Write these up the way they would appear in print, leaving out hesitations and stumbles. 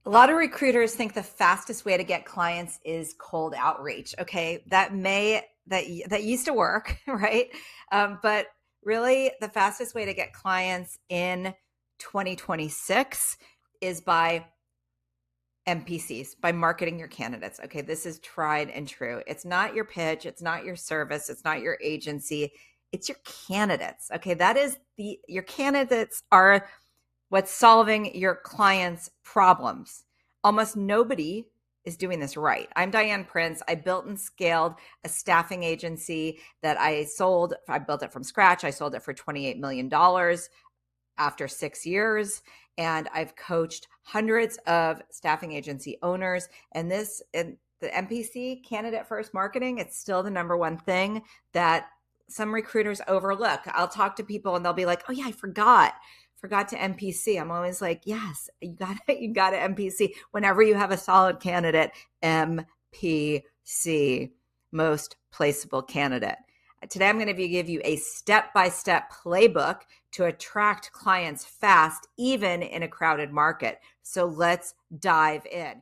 A lot of recruiters think the fastest way to get clients is cold outreach. Okay, that used to work, right? But really, the fastest way to get clients in 2026 is by MPCs, by marketing your candidates. Okay, this is tried and true. It's not your pitch, it's not your service, it's not your agency, it's your candidates. Okay, your candidates are what's solving your clients' problems. Almost nobody is doing this right. I'm Diane Prince. I built and scaled a staffing agency that I sold. I built it from scratch. I sold it for $28 million after 6 years. And I've coached hundreds of staffing agency owners. And the MPC, candidate first marketing, it's still the number one thing that some recruiters overlook. I'll talk to people and they'll be like, oh yeah, I forgot to MPC. I'm always like, yes, you got to MPC. Whenever you have a solid candidate, MPC, most placeable candidate. Today, I'm going to give you a step-by-step playbook to attract clients fast, even in a crowded market. So let's dive in.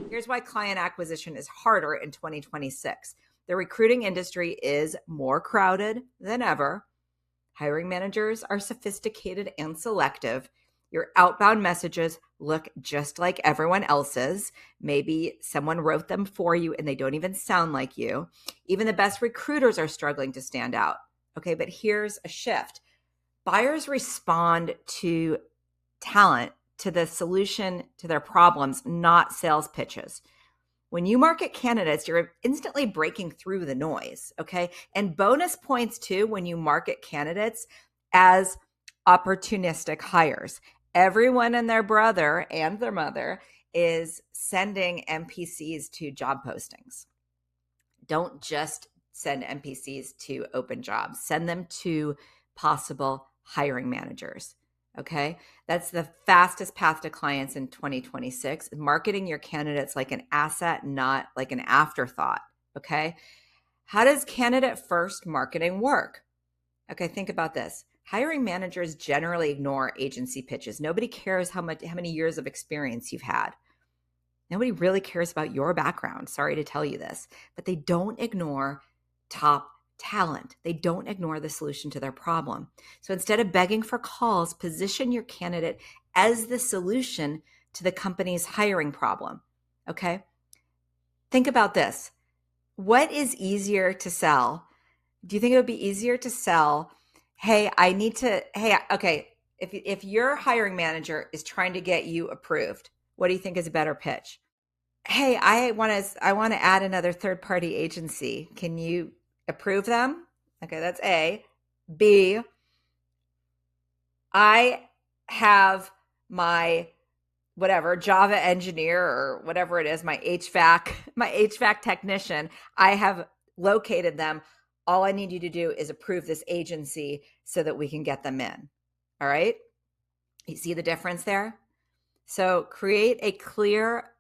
Here's why client acquisition is harder in 2026. The recruiting industry is more crowded than ever. Hiring managers are sophisticated and selective. Your outbound messages look just like everyone else's. Maybe someone wrote them for you and they don't even sound like you. Even the best recruiters are struggling to stand out. Okay, but here's a shift. Buyers respond to talent, to the solution to their problems, not sales pitches. When you market candidates, you're instantly breaking through the noise, okay? And bonus points too when you market candidates as opportunistic hires. Everyone and their brother and their mother is sending MPCs to job postings. Don't just send MPCs to open jobs. Send them to possible hiring managers. Okay, that's the fastest path to clients in 2026. Marketing your candidates like an asset, not like an afterthought. Okay, how does candidate first marketing work? Okay, think about this. Hiring managers generally ignore agency pitches. Nobody cares how many years of experience you've had. Nobody really cares about your background. Sorry to tell you this, but they don't ignore top talent. They don't ignore the solution to their problem. So instead of begging for calls, position your candidate as the solution to the company's hiring problem. Okay? Think about this. What is easier to sell? Do you think it would be easier to sell, if your hiring manager is trying to get you approved, what do you think is a better pitch? Hey, I want to add another third-party agency. Can you approve them? Okay, that's A. B, I have my Java engineer or whatever it is, my HVAC technician. I have located them. All I need you to do is approve this agency so that we can get them in. All right? You see the difference there? So create a clear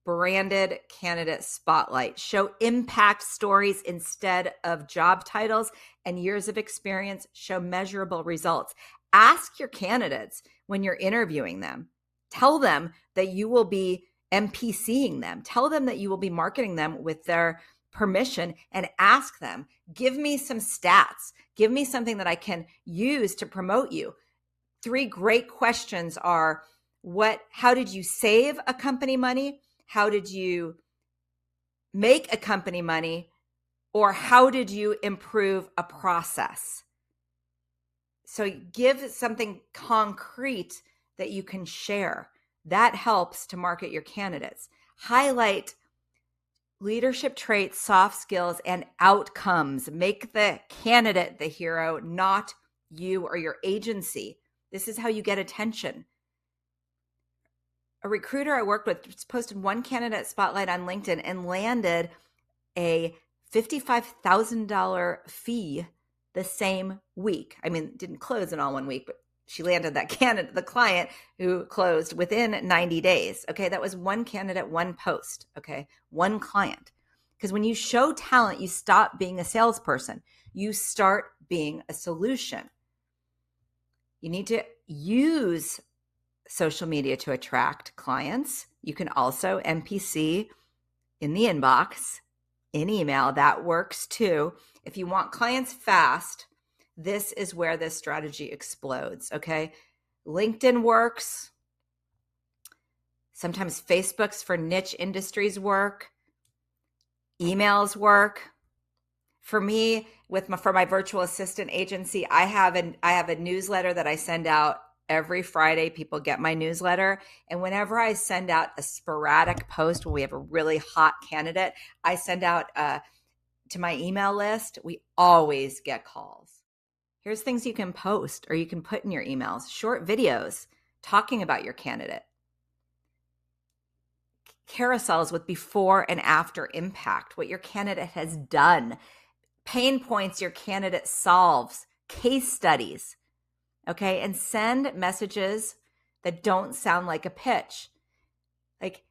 branded candidate spotlight. Show impact stories instead of job titles and years of experience. Show measurable results. Ask your candidates when you're interviewing them. Tell them that you will be MPCing them. Tell them that you will be marketing them with their permission and ask them, give me some stats. Give me something that I can use to promote you. 3 great questions are, how did you save a company money? How did you make a company money? Or how did you improve a process? So give something concrete that you can share. That helps to market your candidates. Highlight leadership traits, soft skills, and outcomes. Make the candidate the hero, not you or your agency. This is how you get attention. A recruiter I worked with posted one candidate spotlight on LinkedIn and landed a $55,000 fee the same week. I mean, didn't close in all one week, but she landed that candidate, the client who closed within 90 days. Okay, that was one candidate, one post. Okay, one client. Because when you show talent, you stop being a salesperson. You start being a solution. You need to use social media to attract clients. You can also NPC in the inbox, in email. That works too. If you want clients fast, this is where this strategy explodes, okay? LinkedIn works. Sometimes Facebook's for niche industries work. Emails work. For me, for my virtual assistant agency, I have a newsletter that I send out every Friday. People get my newsletter. And whenever I send out a sporadic post when we have a really hot candidate, I send out to my email list. We always get calls. Here's things you can post or you can put in your emails. Short videos talking about your candidate. Carousels with before and after impact, what your candidate has done, pain points your candidate solves, case studies, okay? And send messages that don't sound like a pitch. Like,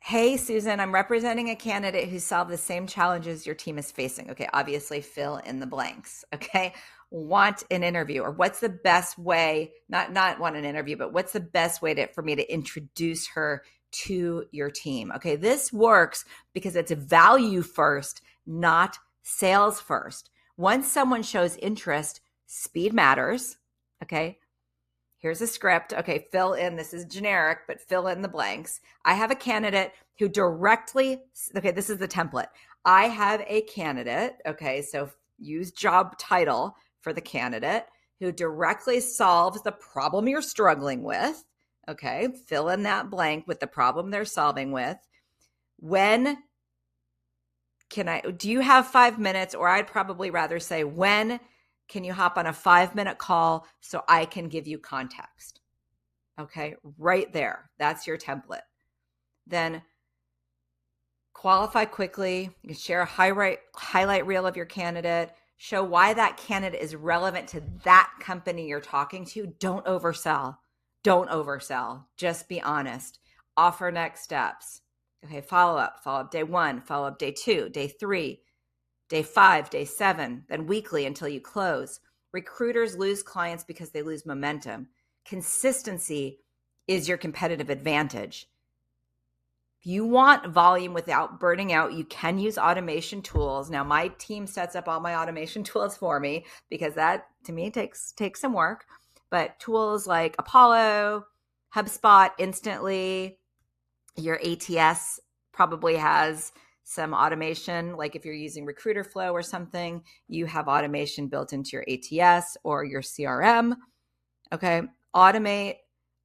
hey, Susan, I'm representing a candidate who solved the same challenges your team is facing. Okay, obviously fill in the blanks, okay? Want an interview, or what's the best way, not want an interview, but what's the best way for me to introduce her to your team? Okay, this works because it's value first, not sales first. Once someone shows interest, speed matters, okay? Here's a script. Okay, fill in, this is generic, but fill in the blanks. I have a candidate who directly, okay, this is the template. I have a candidate, okay, so use job title for the candidate who directly solves the problem you're struggling with. Okay, fill in that blank with the problem they're solving with. When do you have 5 minutes? Or I'd probably rather say, when can you hop on a 5-minute call so I can give you context? Okay, right there. That's your template. Then qualify quickly. You can share a highlight reel of your candidate. Show why that candidate is relevant to that company you're talking to. Don't oversell. Don't oversell. Just be honest. Offer next steps. Okay, follow up day 1, follow up day 2, day 3, day 5, day 7, then weekly until you close. Recruiters lose clients because they lose momentum. Consistency is your competitive advantage. If you want volume without burning out, you can use automation tools. Now, my team sets up all my automation tools for me because that, to me, takes some work. But tools like Apollo, HubSpot, Instantly, your ATS probably has some automation. Like if you're using Recruiter Flow or something, you have automation built into your ATS or your CRM. Okay, automate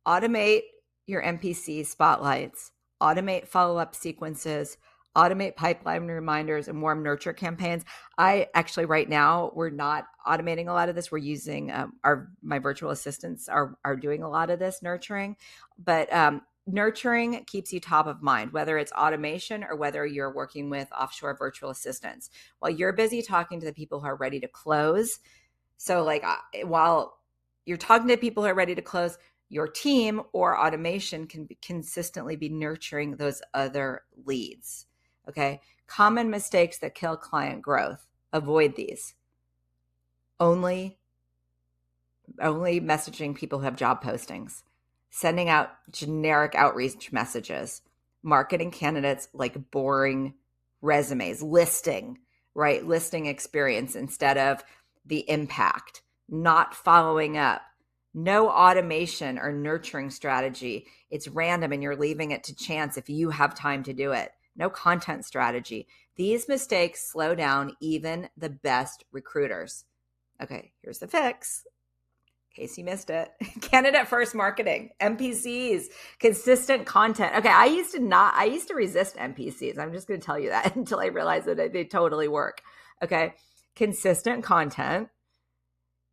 your MPC spotlights. Automate follow-up sequences, automate pipeline reminders and warm nurture campaigns. I actually, right now, we're not automating a lot of this. We're using my virtual assistants are doing a lot of this nurturing, but nurturing keeps you top of mind, whether it's automation or whether you're working with offshore virtual assistants. While you're busy talking to the people who are ready to close, so like while you're talking to people who are ready to close, your team or automation can consistently be nurturing those other leads. Okay. Common mistakes that kill client growth. Avoid these. Only messaging people who have job postings. Sending out generic outreach messages. Marketing candidates like boring resumes. Listing experience instead of the impact. Not following up. No automation or nurturing strategy. It's random and you're leaving it to chance if you have time to do it. No content strategy. These mistakes slow down even the best recruiters. Okay, here's the fix. In case you missed it. Candidate first marketing, MPCs, consistent content. Okay, I used to resist MPCs. I'm just going to tell you that until I realized that they totally work. Okay, consistent content.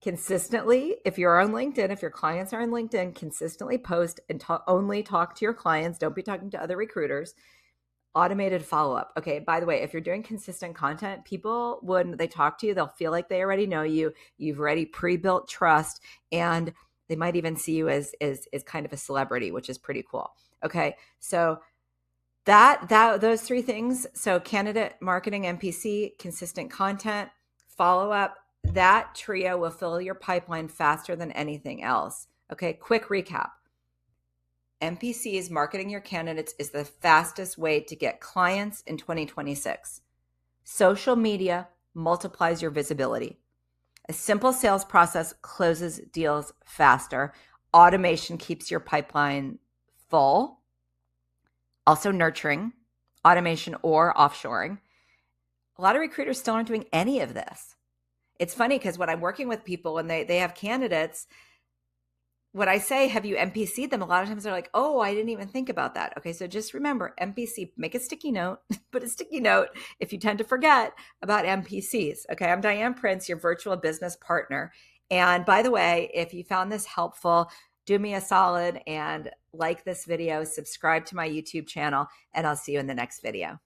Consistently, if you're on LinkedIn, if your clients are on LinkedIn, consistently post and only talk to your clients. Don't be talking to other recruiters. Automated follow-up. Okay, by the way, if you're doing consistent content, people, when they talk to you, they'll feel like they already know you. You've already pre-built trust, and they might even see you as kind of a celebrity, which is pretty cool. Okay, so those 3 things. So candidate marketing, MPC, consistent content, follow-up, that trio will fill your pipeline faster than anything else. Okay, quick recap. NPCs, marketing your candidates, is the fastest way to get clients in 2026. Social media multiplies your visibility. A simple sales process closes deals faster. Automation keeps your pipeline full. Also nurturing, automation or offshoring. A lot of recruiters still aren't doing any of this. It's funny because when I'm working with people and they have candidates, when I say, have you NPC'd them? A lot of times they're like, oh, I didn't even think about that. Okay, so just remember, NPC, make a sticky note, put a sticky note if you tend to forget about NPCs. Okay, I'm Diane Prince, your virtual business partner. And by the way, if you found this helpful, do me a solid and like this video, subscribe to my YouTube channel, and I'll see you in the next video.